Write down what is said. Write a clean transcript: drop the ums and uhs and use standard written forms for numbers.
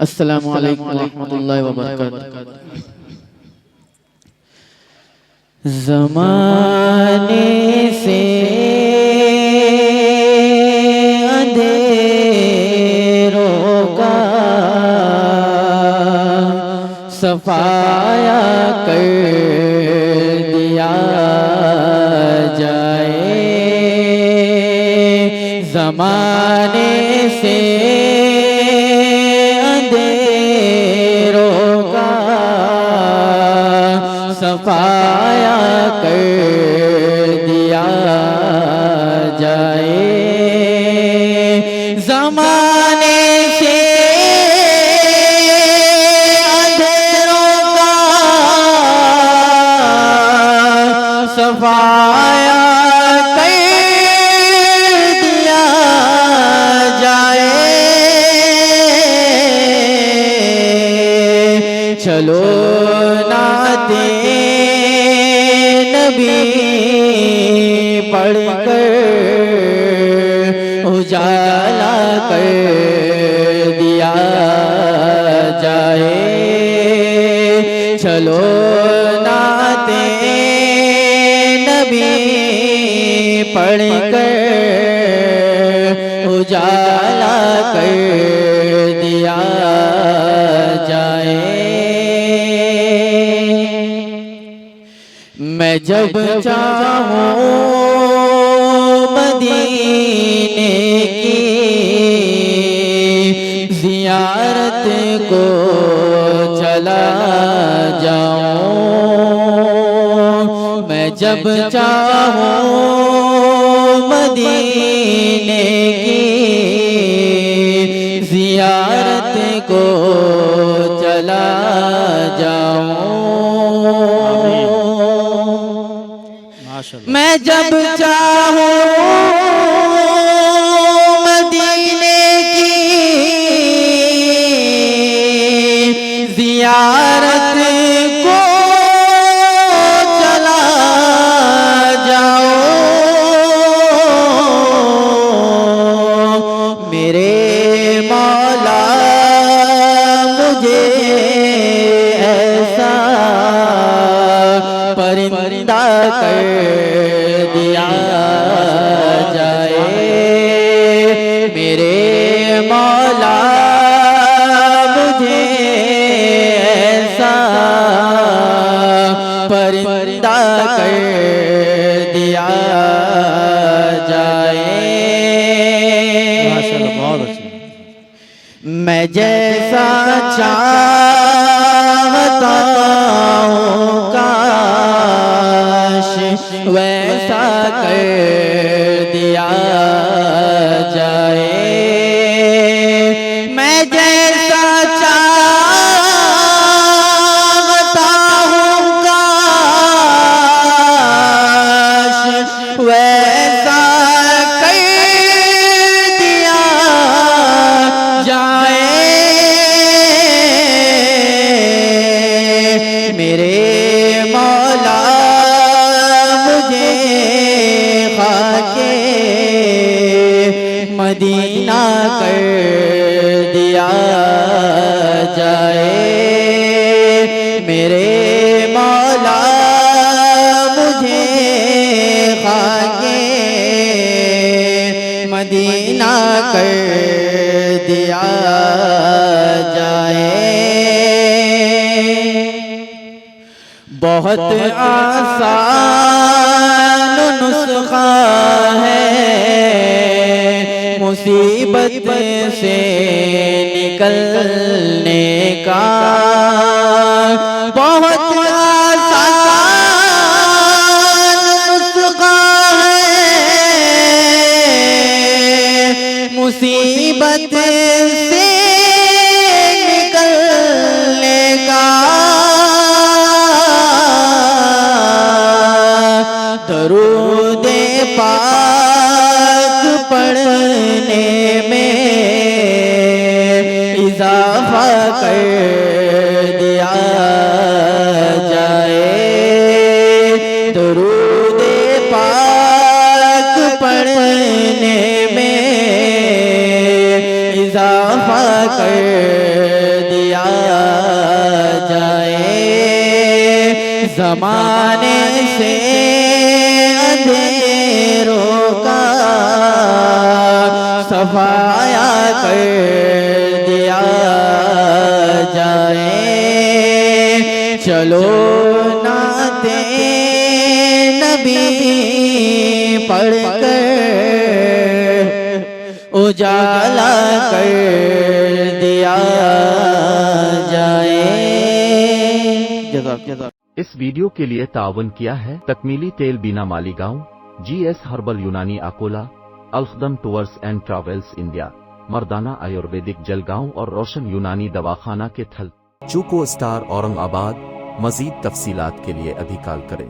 अस्सलामु अलैकुम रहमतुल्लाहि व बरकातहू। ज़माने से अंधेरों का सफाया कर दिया जाए। ज़माने से अंधेरों का सफाया कर दिया जाए। ज़माने से अंधेरों का सफाया कर दिया जाए। चलो नाते नबी पढ़कर उजाला कर दिया जाए। चलो नाते नबी पढ़कर उजाला कर दिया जाए। मैं जब चाहूँ मदीने की ज़ियारत को चला जाऊँ। मैं जब चाहूँ मदीने की ज़ियारत को चला जाऊँ। मैं जब चाहूँ मदीने की ज़ियारत को चला जाऊँ। मेरे मौला मुझे ऐसा परिंदा कर दिया जाए। मेरे मौला मुझे ऐसा परिंदा कर दिया जाए। मैं जैसा चाहता हूँ काश वैसा कर दिया जाए। मैं जैसा चाहता हूँ काश वैसा कर दिया जाए। मेरे मौला मुझे खाके मदीना कर दिया जाए। मेरे मौला मुझे खाके मदीना कर दिया जाए। बहुत आसान नुस्खा है मुसीबत से निकलने का। बहुत आसान नुस्खा है मुसीबत से निकलने का। दरूद पाक पढ़ने में इजाफा कर दिया जाए। दरूद पाक पढ़ने में इजाफा कर जमाने से अंधेरों का सफाया कर दिया जाए। चलो नाते नबी पढ़कर उजाला कर दिया जाए। जज़ाक। इस वीडियो के लिए तावन किया है तकमीली तेल बीना Maligaon, GS herbal Unani Akola, Alkhadam tours and travels India, Mardana Ayurvedic Jalgaon और रोशन यूनानी दवाखाना के थल, चूको स्टार औरंगाबाद। मजीद तफसीलात के लिए अधिकाल करें।